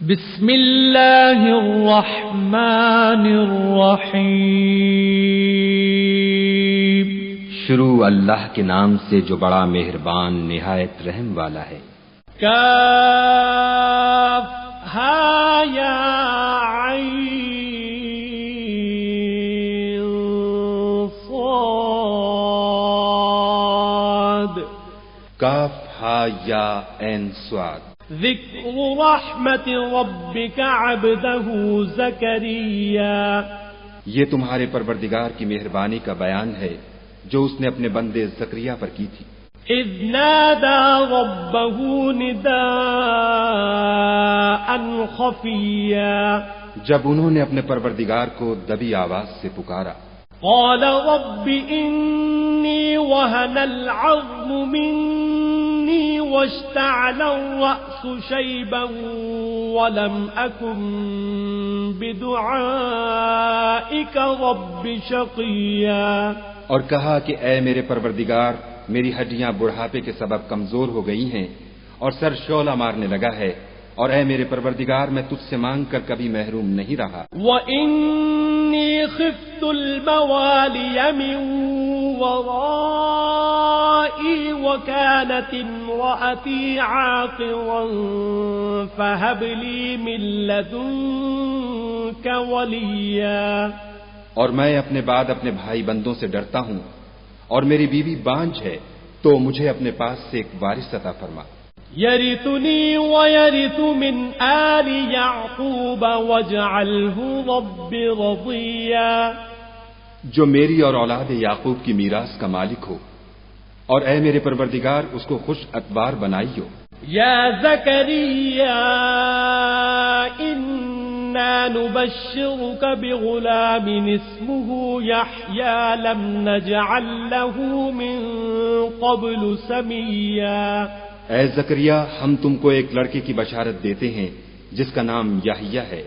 بسم اللہ الرحمن الرحیم۔ شروع اللہ کے نام سے جو بڑا مہربان نہایت رحم والا ہے۔ کاف ہا یا عین صاد۔ کاف ہا یا عین صاد۔ ذکر رحمت ربک عبدہ زکریا۔ یہ تمہارے پروردگار کی مہربانی کا بیان ہے جو اس نے اپنے بندے زکریا پر کی تھی۔ اذ نادى ربه نداء خفيا۔ جب انہوں نے اپنے پروردگار کو دبی آواز سے پکارا۔ قال رب انی وهن العظم مني واشتعل الرأس شيبا ولم أكن بدعائك رب شقيا۔ اور کہا کہ اے میرے پروردگار، میری ہڈیاں بڑھاپے کے سبب کمزور ہو گئی ہیں اور سر شعلہ مارنے لگا ہے، اور اے میرے پروردگار میں تجھ سے مانگ کر کبھی محروم نہیں رہا۔ وَإِنِّي خِفْتُ الْمَوَالِيَ مِنْ وَرَائِي وَكَانَتِ امْرَأَتِي عَاقِرًا فَهَبْ لِي مِنْ لَدُنْكَ وَلِيًّا۔ اور میں اپنے بعد اپنے بھائی بندوں سے ڈرتا ہوں، اور میری بیوی بانجھ ہے، تو مجھے اپنے پاس سے ایک وارث عطا فرما۔ یرثنی ویرث من آل یعقوب واجعلہ رب رضیا۔ جو میری اور اولاد یعقوب کی میراث کا مالک ہو، اور اے میرے پروردگار اس کو خوش اتبار بنائیو۔ یا زکریا انا نبشرک بغلام اسمہ یحیی لم نجعل له من قبل سمیا۔ اے زکریا، ہم تم کو ایک لڑکے کی بشارت دیتے ہیں جس کا نام یحییٰ ہے،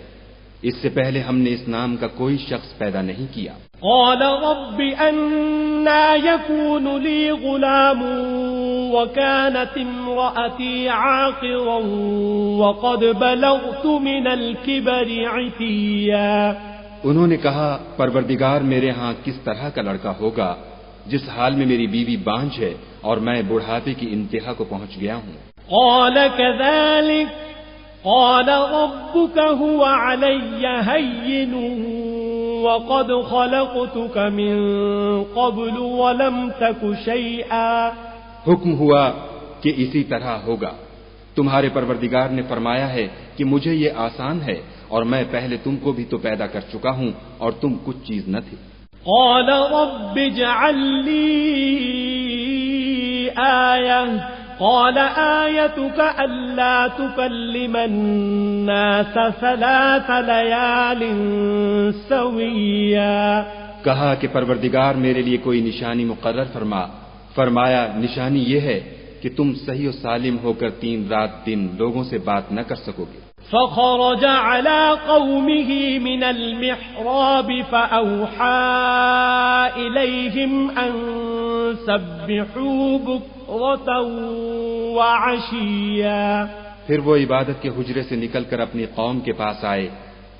اس سے پہلے ہم نے اس نام کا کوئی شخص پیدا نہیں کیا۔ قال رب انا يكون لي غلام وكانت امرأتي عاقرا وقد بلغت من الكبر عتيا۔ انہوں نے کہا، پروردگار میرے ہاں کس طرح کا لڑکا ہوگا جس حال میں میری بیوی بانجھ ہے اور میں بڑھاپے کی انتہا کو پہنچ گیا ہوں۔ قال كذلك قال ربك هو علي هين وقد خلقتك من قبل ولم تك شيئا۔ حکم ہوا کہ اسی طرح ہوگا۔ تمہارے پروردگار نے فرمایا ہے کہ مجھے یہ آسان ہے، اور میں پہلے تم کو بھی تو پیدا کر چکا ہوں اور تم کچھ چیز نہ تھے۔ قال رب اجعل لي آية قال آيتك ألا تكلم الناس 3 ليال سويا۔ کہا کہ پروردگار میرے لیے کوئی نشانی مقرر فرما۔ فرمایا، نشانی یہ ہے کہ تم صحیح و سالم ہو کر 3 رات دن لوگوں سے بات نہ کر سکو گے۔ فخرج على قومه من المحراب فأوحى إليهم أن سبحوا بكرة وعشيا۔ پھر وہ عبادت کے حجرے سے نکل کر اپنی قوم کے پاس آئے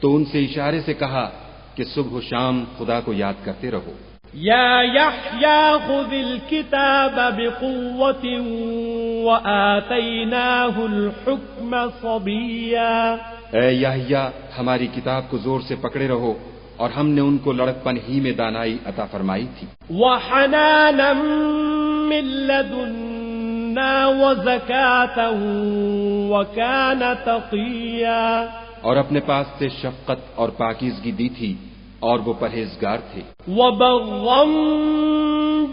تو ان سے اشارے سے کہا کہ صبح و شام خدا کو یاد کرتے رہو۔ یا یحییٰ خذ الکتاب بقوة وآتیناہ الحکم صبیا۔ اے یحییٰ، ہماری کتاب کو زور سے پکڑے رہو، اور ہم نے ان کو لڑکپن ہی میں دانائی عطا فرمائی تھی۔ وحنانا من لدنا وزکاة وکان تقیا۔ اور اپنے پاس سے شفقت اور پاکیزگی دی تھی، اور وہ پرہیزگار تھے۔ وبرا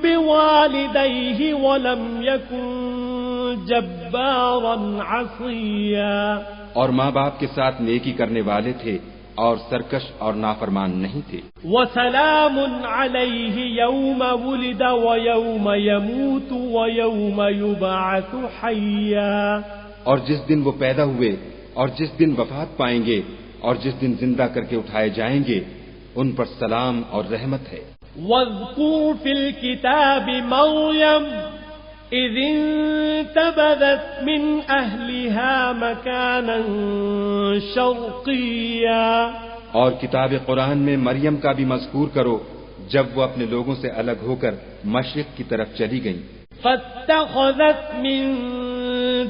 بوالدیہ ولم یکن جبارا عصیا۔ اور ماں باپ کے ساتھ نیکی کرنے والے تھے اور سرکش اور نافرمان نہیں تھے۔ وسلام علیہ یوم ولد ویوم یموت ویوم یبعث حیا۔ اور جس دن وہ پیدا ہوئے اور جس دن وفات پائیں گے اور جس دن زندہ کر کے اٹھائے جائیں گے، ان پر سلام اور رحمت ہے۔ واذکر فی الکتاب مریم إذ انتبذت من أهلها مكانا شرقيا. اور کتاب قرآن میں مریم کا بھی مذکور کرو جب وہ اپنے لوگوں سے الگ ہو کر مشرق کی طرف چلی گئیں. فاتخذت من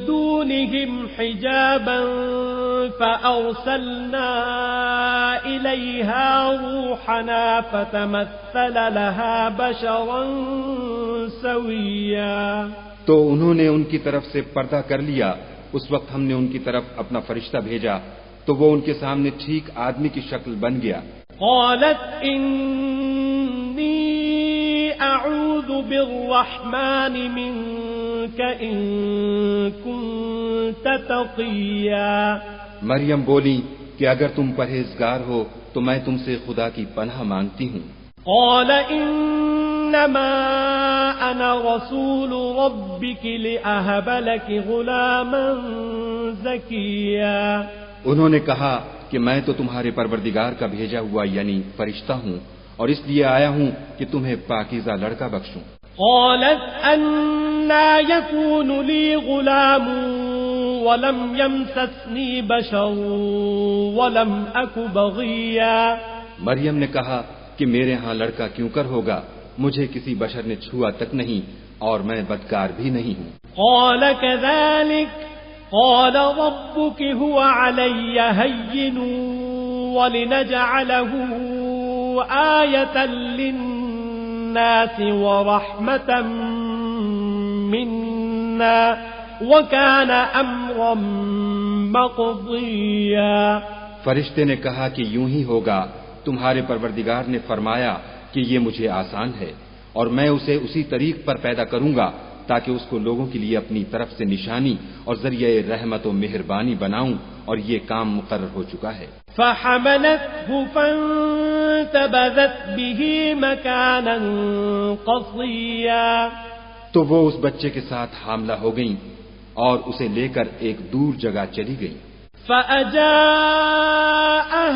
دونهم حجابا فأرسلنا إليها روحنا فتمثل لها بشرا سويا. تو انہوں نے ان کی طرف سے پردہ کر لیا. اس وقت ہم نے ان کی طرف اپنا فرشتہ بھیجا تو وہ ان کے سامنے ٹھیک آدمی کی شکل بن گیا. قالت إني أعوذ بالرحمن منك إن كنت تقيا. مریم بولی کہ اگر تم پرہیزگار ہو تو میں تم سے خدا کی پناہ مانگتی ہوں. قال إنما أنا رسول ربك لأهب لك غلاما زكيا. انہوں نے کہا کہ میں تو تمہارے پروردگار کا بھیجا ہوا یعنی فرشتہ ہوں اور اس لیے آیا ہوں کہ تمہیں پاکیزہ لڑکا بخشوں. قالت أنى يكون لي غلام ولم يمسسني بشر ولم أك بغيا. مریم نے کہا کہ میرے ہاں لڑکا کیوں کر ہوگا، مجھے کسی بشر نے چھوا تک نہیں اور میں بدکار بھی نہیں ہوں. قال كذلك قال ربك هو علي هين ولنجعله آية للناس ورحمة منا وكان أمرا مقضيا. فرشتے نے کہا کہ یوں ہی ہوگا، تمہارے پروردگار نے فرمایا کہ یہ مجھے آسان ہے اور میں اسے اسی طریق پر پیدا کروں گا تاکہ اس کو لوگوں کے لیے اپنی طرف سے نشانی اور ذریعہ رحمت و مہربانی بناؤں، اور یہ کام مقرر ہو چکا ہے. فحملته فانتبذت به مكانا قصيا. تو وہ اس بچے کے ساتھ حاملہ ہو گئیں اور اسے لے کر ایک دور جگہ چلی گئیں. فأجاءها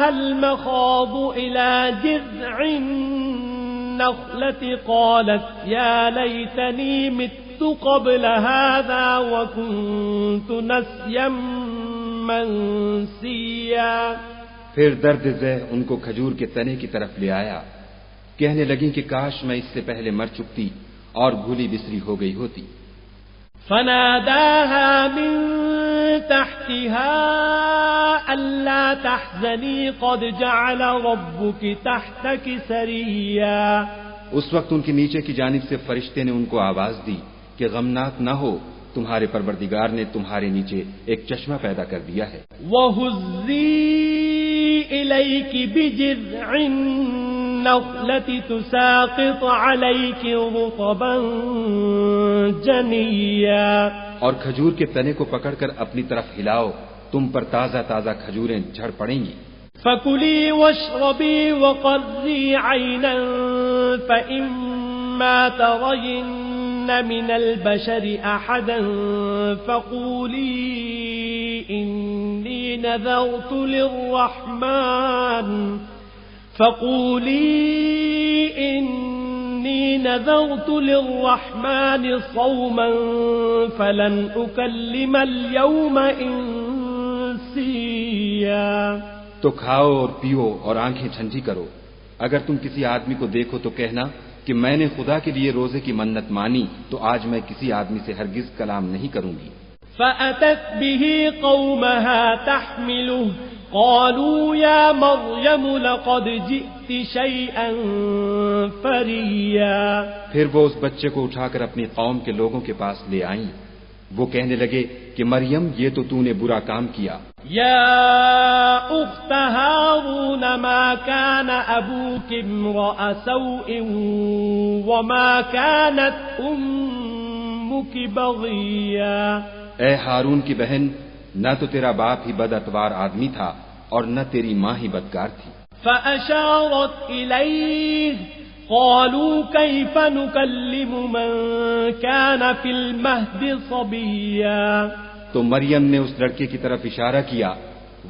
المخاض إلى جذع النخلة قالت يا ليتني مت قبل هذا وكنت نسيا منسيا. پھر درد ذہ ان کو کھجور کے تنے کی طرف لے آیا. کہنے لگی کہ کاش میں اس سے پہلے مر چکتی اور بھولی بسری ہو گئی ہوتی. فناداها من تحتها ألا تحزني قد جعل ربك تحتك سريا. اس وقت ان کے نیچے کی جانب سے فرشتے نے ان کو آواز دی کہ غمناک نہ ہو، تمہارے پروردگار نے تمہارے نیچے ایک چشمہ پیدا کر دیا ہے. وَهُزِّي إِلَيْكِ بِجِذْعِ النَّخْلَةِ تُسَاقِطْ عَلَيْكِ رُطَبًا جَنِيًّا. اور کھجور کے تنے کو پکڑ کر اپنی طرف ہلاؤ، تم پر تازہ تازہ کھجوریں جھڑ پڑیں گی. فَكُلِي وَاشْرَبِي وَقَرِّي عَيْنًا فَإِمَّا تَرَيِنَّ مِنَ الْبَشَرِ أَحَدًا فَقُولِي إِنِّي نَذَرْتُ لِلرَّحْمَنِ صَوْمًا فَلَنْ أُكَلِّمَ الْيَوْمَ إِنسِيًّا. تو کھاؤ اور پیو اور آنکھیں ٹھنڈی کرو. اگر تم کسی آدمی کو دیکھو تو کہنا کہ میں نے خدا کے لیے روزے کی منت مانی تو آج میں کسی آدمی سے ہرگز کلام نہیں کروں گی. فأتت به قومها تحمله قالوا يا مريم لقد جئت شيئا فريا. پھر وہ اس بچے کو اٹھا کر اپنی قوم کے لوگوں کے پاس لے آئیں. وہ کہنے لگے کہ مریم یہ تو تو نے برا کام کیا. يا أخت هارون ما كان أبوك امرأ سوء وما كانت أمك بغيا. اے ہارون کی بہن، نہ تو تیرا باپ ہی بد اتوار آدمی تھا اور نہ تیری ماں ہی بدکار تھی. فأشارت إليه قالوا كيف نكلم من كان في المهد صبيا. تو مریم نے اس لڑکے کی طرف اشارہ کیا.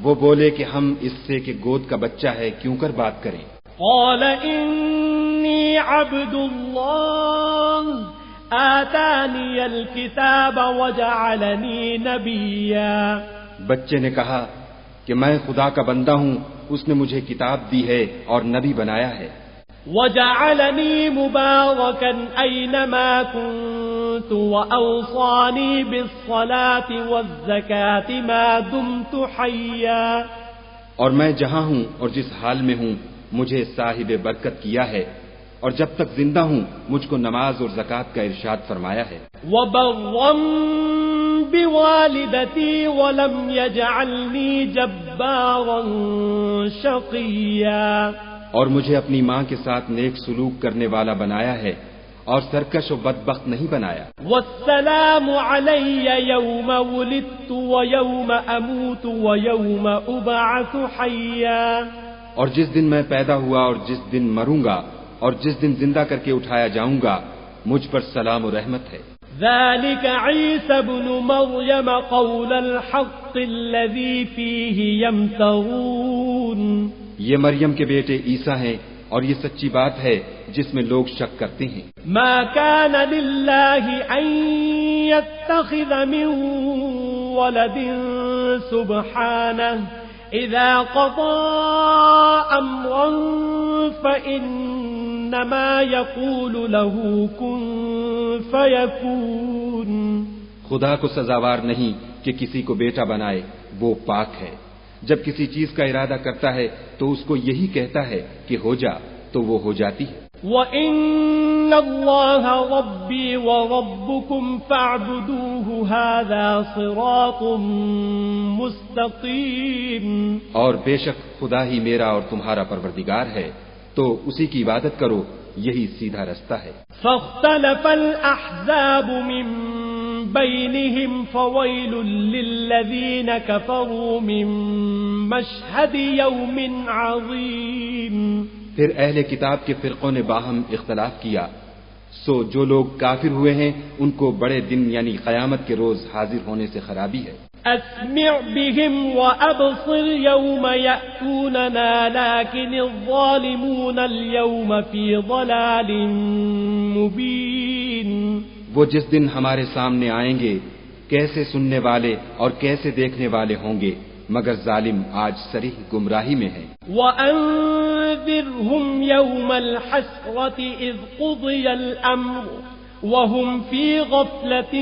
وہ بولے کہ ہم اس سے کہ گود کا بچہ ہے کیوں کر بات کریں. قال إني عبد الله آتاني الكتاب وجعلني نبيا. بچے نے کہا کہ میں خدا کا بندہ ہوں، اس نے مجھے کتاب دی ہے اور نبی بنایا ہے. وجعلني مباركا أينما كنت وأوصاني بالصلاة والزكاة ما دمت حيا. اور میں جہاں ہوں اور جس حال میں ہوں مجھے صاحب برکت کیا ہے، اور جب تک زندہ ہوں مجھ کو نماز اور زکوٰۃ کا ارشاد فرمایا ہے. وبرا بوالدتي ولم يجعلني جبارا شقيا. اور مجھے اپنی ماں کے ساتھ نیک سلوک کرنے والا بنایا ہے اور سرکش و بدبخت نہیں بنایا. والسلام علي يوم ولدت ويوم أموت ويوم أبعث حيا. اور جس دن میں پیدا ہوا اور جس دن مروں گا اور جس دن زندہ کر کے اٹھایا جاؤں گا مجھ پر سلام و رحمت ہے. ذلك عيسى ابن مريم قول الحق الذي فيه يمترون. یہ مریم کے بیٹے عیسیٰ ہیں اور یہ سچی بات ہے جس میں لوگ شک کرتے ہیں. ما كان لله أن يتخذ من ولد سبحانه إذا قضى أمرا فإنما يقول له كن فيكون. خدا کو سزاوار نہیں کہ کسی کو بیٹا بنائے، وہ پاک ہے. جب کسی چیز کا ارادہ کرتا ہے تو اس کو یہی کہتا ہے کہ ہو جا، تو وہ ہو جاتی ہے. وَإِنَّ اللَّهَ رَبِّي وَرَبُّكُمْ فَاعْبُدُوهُ هَذَا صِرَاطٌ مُسْتَقِيمٌ. اور بے شک خدا ہی میرا اور تمہارا پروردگار ہے، تو اسی کی عبادت کرو، یہی سیدھا رستہ ہے. فاختلف الأحزاب من بينهم فويل للذين كفروا من مشهد يوم عظيم. پھر اہل کتاب کے فرقوں نے باہم اختلاف کیا، سو جو لوگ کافر ہوئے ہیں ان کو بڑے دن یعنی قیامت کے روز حاضر ہونے سے خرابی ہے. أسمع بهم وأبصر يوم يأتوننا لكن الظالمون اليوم في ضلال مبين. وہ جس دن ہمارے سامنے آئیں گے کیسے سننے والے اور کیسے دیکھنے والے ہوں گے، مگر ظالم آج صریح گمراہی میں ہیں. وَأَنذِرْهُمْ يَوْمَ الْحَسْرَةِ إِذْ قُضِيَ الْأَمْرُ وَهُمْ فِي غَفْلَةٍ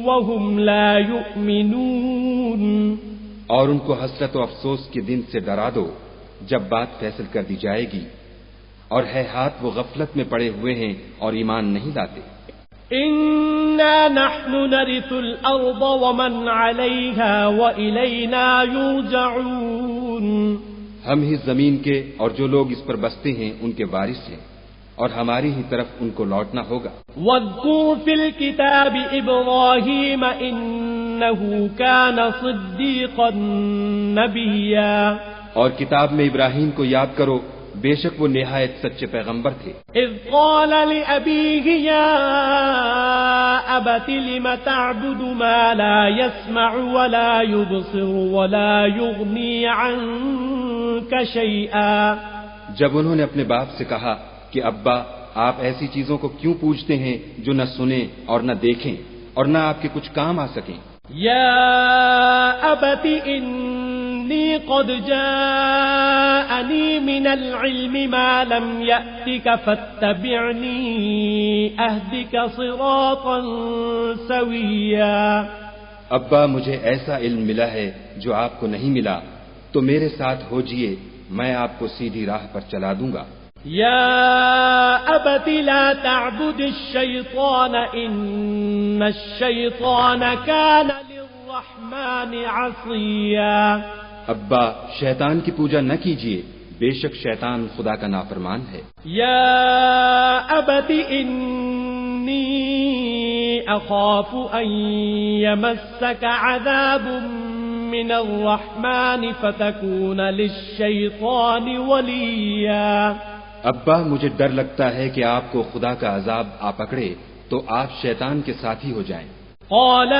وَهُمْ لَا يُؤْمِنُونَ. اور ان کو حسرت و افسوس کے دن سے ڈرا دو جب بات فیصل کر دی جائے گی، اور ہے ہاتھ وہ غفلت میں پڑے ہوئے ہیں اور ایمان نہیں لاتے. إِنَّا نَحْنُ نَرِثُ الْأَرْضَ وَمَنْ عَلَيْهَا وَإِلَيْنَا يُرْجَعُونَ. ہم ہی زمین کے اور جو لوگ اس پر بستے ہیں ان کے وارث ہیں، اور ہماری ہی طرف ان کو لوٹنا ہوگا. وَاذْكُرْ فِي الْكِتَابِ إِبْرَاهِيمَ إِنَّهُ كَانَ صِدِّيقًا نَبِيًّا. اور کتاب میں ابراہیم کو یاد کرو، بے شک وہ نہایت سچے پیغمبر تھے. اذ قال لأبيه يا أبت لم تعبد ما لا يسمع ولا يبصر ولا يغني عنك شيئا. جب انہوں نے اپنے باپ سے کہا کہ ابا آپ ایسی چیزوں کو کیوں پوجتے ہیں جو نہ سنیں اور نہ دیکھیں اور نہ آپ کے کچھ کام آ سکیں. يا أبت إني قد جاءني من العلم ما لم يأتك فاتبعني أهدك صراطا سويا. ابا مجھے ایسا علم ملا ہے جو آپ کو نہیں ملا، تو میرے ساتھ ہو جئے، میں آپ کو سیدھی راہ پر چلا دوں گا. يا أبت لا تعبد الشيطان إن الشيطان كان للرحمن عصيا. ابا شیطان کی پوجا نہ کیجیے، بے شک شیطان خدا کا نافرمان ہے. يا أبت إني أخاف أن يمسك عذاب من الرحمن فتكون للشيطان وليا. ابا مجھے ڈر لگتا ہے کہ آپ کو خدا کا عذاب آ پکڑے تو آپ شیطان کے ساتھی ہو جائیں. قال